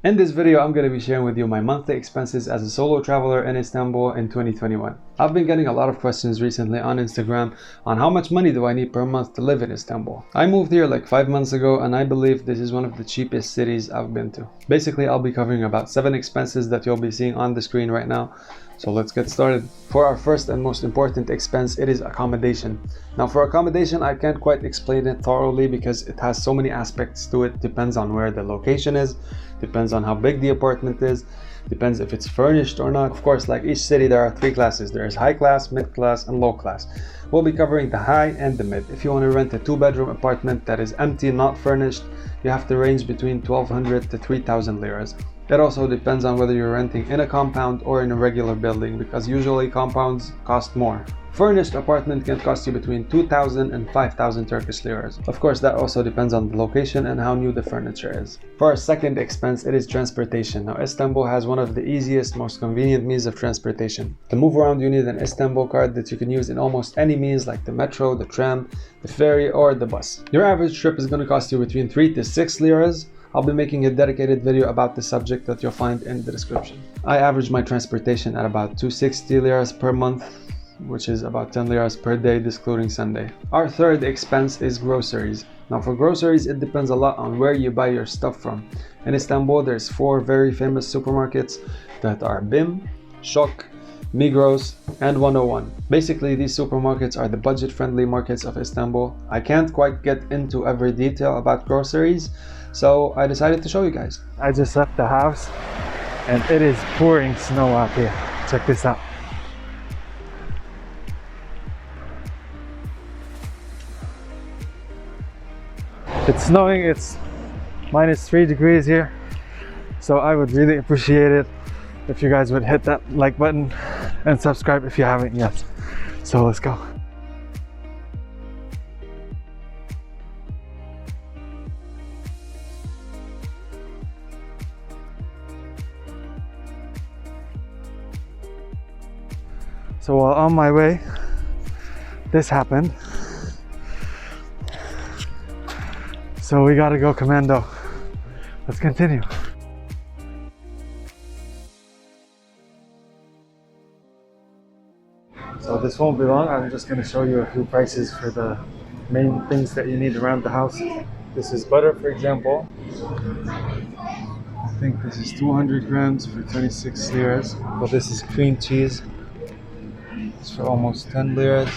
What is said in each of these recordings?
In this video, I'm going to be sharing with you my monthly expenses as a solo traveler in Istanbul in 2021. I've been getting a lot of questions recently on Instagram on how much money do I need per month to live in Istanbul. I moved here like 5 months ago and I believe this is one of the cheapest cities I've been to. Basically, I'll be covering about 7 expenses that you'll be seeing on the screen right now. So let's get started. For our first and most important expense, it is accommodation. Now for accommodation, I can't quite explain it thoroughly because it has so many aspects to it. Depends on where the location is, depends on how big the apartment is, depends if it's furnished or not. Of course, like each city, there are 3 classes. There's high class, mid class, and low class. We'll be covering the high and the mid. If you want to rent a 2-bedroom apartment that is empty, not furnished, you have to range between 1,200 to 3,000 liras. It also depends on whether you're renting in a compound or in a regular building, because usually compounds cost more. Furnished apartment can cost you between 2,000 and 5,000 Turkish liras. Of course, that also depends on the location and how new the furniture is. For our second expense, it is transportation. Now, Istanbul has one of the easiest, most convenient means of transportation. To move around, you need an Istanbul card that you can use in almost any means like the metro, the tram, the ferry, or the bus. Your average trip is going to cost you between 3 to 6 liras. I'll be making a dedicated video about the subject that you'll find in the description. I average my transportation at about 260 liras per month, which is about 10 liras per day, excluding Sunday. Our third expense is groceries. Now for groceries, it depends a lot on where you buy your stuff from. In Istanbul, there's 4 very famous supermarkets that are BİM, Şok, Migros, and 101. Basically, these supermarkets are the budget-friendly markets of Istanbul. I can't quite get into every detail about groceries, so I decided to show you guys. I just left the house and it is pouring snow out here. Check this out. It's snowing, it's -3 degrees here. So I would really appreciate it if you guys would hit that like button and subscribe if you haven't yet. So let's go. So while on my way, this happened. So we gotta go commando. Let's continue. So this won't be long. I'm just gonna show you a few prices for the main things that you need around the house. This is butter, for example. I think this is 200 grams for 26 liras. Well, this is cream cheese. It's for almost 10 liras.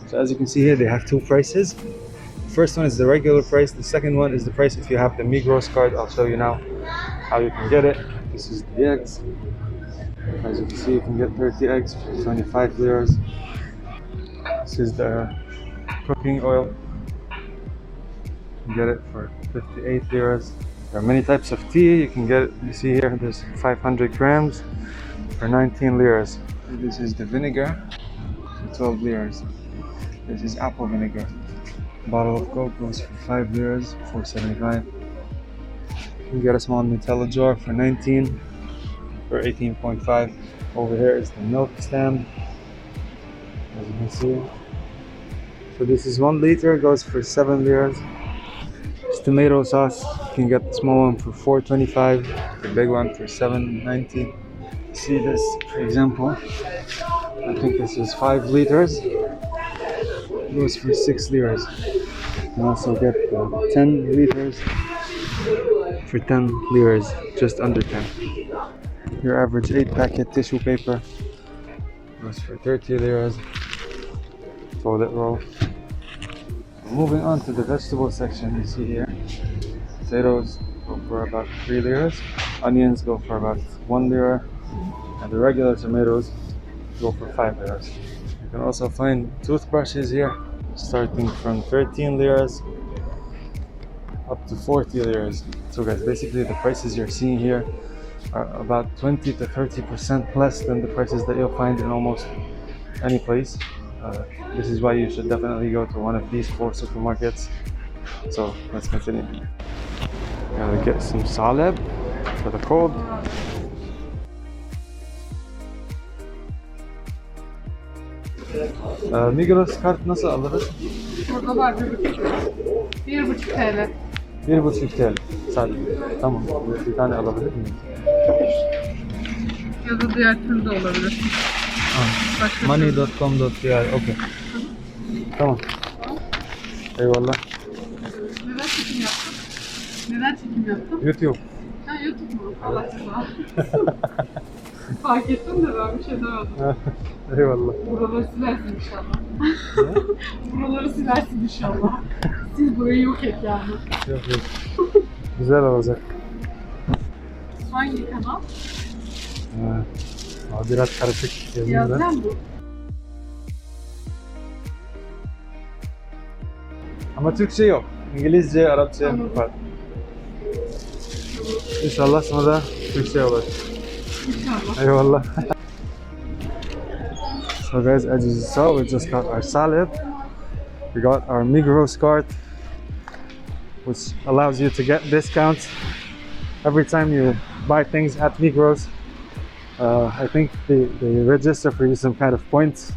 So as you can see here, they have 2 prices. The first one is the regular price. The second one is the price if you have the Migros card. I'll show you now how you can get it. This is the eggs. As you can see, you can get 30 eggs for 25 liras. This is the cooking oil. You can get it for 58 liras. There are many types of tea. You can get it, you see here, there's 500 grams for 19 liras. This is the vinegar for 12 liras. This is apple vinegar. A bottle of Coke goes for 5 liras, 4.75. You can get a small Nutella jar for 19 for 18.5. Over here is the milk stand, as you can see. So this is 1 liter, goes for 7 liras. This tomato sauce, you can get the small one for 4.25, the big one for 7.90. See this, for example, I think this is 5 liters, it goes for 6 liras. You can also get 10 liters for 10 liras, just under 10. Your average 8-packet tissue paper goes for 30 liras. Toilet roll. Moving on to the vegetable section, you see here, potatoes go for about 3 liras, onions go for about 1 lira, and the regular tomatoes go for 5 liras. You can also find toothbrushes here, starting from 13 liras up to 40 liras. So guys, basically the prices you're seeing here are about 20 to 30% less than the prices that you'll find in almost any place. This is why you should definitely go to one of these 4 supermarkets. So let's continue. Gotta get some salep for the cold. Migros kart nasıl alırız? Burada var 1,5 TL. 1,5 TL. Sadece. Tamam. Bir tane alabilir miyim? Ya da diğer türlü de olabilir. Money.com.tr. Okey. Tamam. Eyvallah. Neden çekim yaptın? Neden çekim yaptın? YouTube. Ha, YouTube mu? Allah Allah. Fark ettim de ben bir şey demedim. Eyvallah. Buraları silersin inşallah. Buraları silersin inşallah. Sil burayı yok et yani. Yok. Güzel olacak. Hangi kanal? Biraz karışık yazayım ben. Yazacağım bu. Ama Türkçe yok. İngilizce, Arapça Anladım. var. İnşallah sonra da Türkçe olur. İnşallah. Eyvallah. So guys, as you saw, we just got our salad. We got our Migros card, which allows you to get discounts every time you buy things at Migros. I think they register for you some kind of points,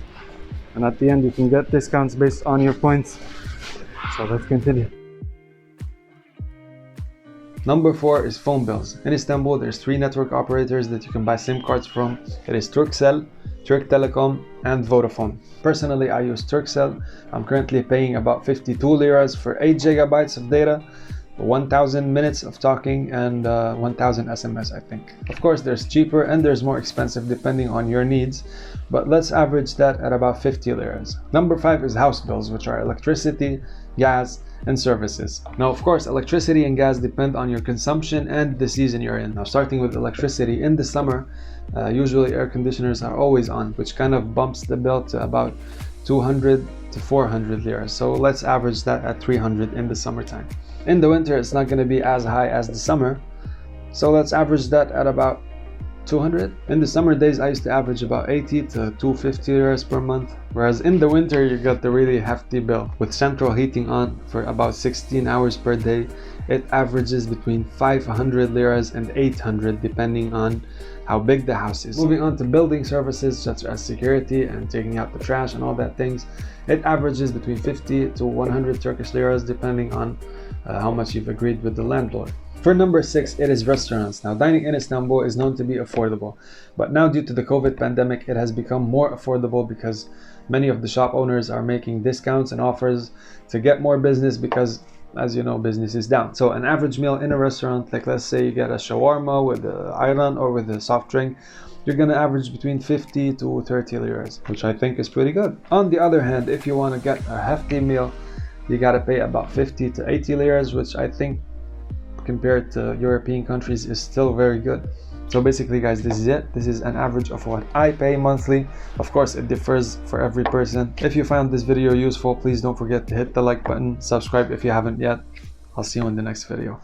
and at the end you can get discounts based on your points. So let's continue. Number 4 is phone bills. In Istanbul, there's 3 network operators that you can buy SIM cards from. It is Turkcell, Türk Telecom, and Vodafone. Personally, I use Turkcell. I'm currently paying about 52 liras for 8 gigabytes of data, 1,000 minutes of talking, and 1,000 SMS, I think. Of course, there's cheaper and there's more expensive depending on your needs, but let's average that at about 50 liras. Number 5 is house bills, which are electricity, gas, and services. Now, of course, electricity and gas depend on your consumption and the season you're in. Now, starting with electricity, in the summer, usually air conditioners are always on, which kind of bumps the bill to about 200 to 400 liras. So let's average that at 300 in the summertime. In the winter, it's not going to be as high as the summer, so let's average that at about 200. In the summer days, I used to average about 80 to 250 liras per month, whereas in the winter you got the really hefty bill. With central heating on for about 16 hours per day, it averages between 500 liras and 800 depending on how big the house is. Moving on to building services such as security and taking out the trash and all that things, it averages between 50 to 100 Turkish liras depending on how much you've agreed with the landlord. For number 6, it is restaurants. Now, dining in Istanbul is known to be affordable, but now due to the COVID pandemic, it has become more affordable because many of the shop owners are making discounts and offers to get more business because, as you know, business is down. So an average meal in a restaurant, like let's say you get a shawarma with a ayran or with a soft drink, you're gonna average between 50 to 30 liras, which I think is pretty good. On the other hand, if you want to get a hefty meal, you gotta pay about 50 to 80 liras, which I think compared to European countries is still very good. So basically, guys, this is it. This is an average of what I pay monthly. Of course, it differs for every person. If you found this video useful, please don't forget to hit the like button, subscribe if you haven't yet. I'll see you in the next video.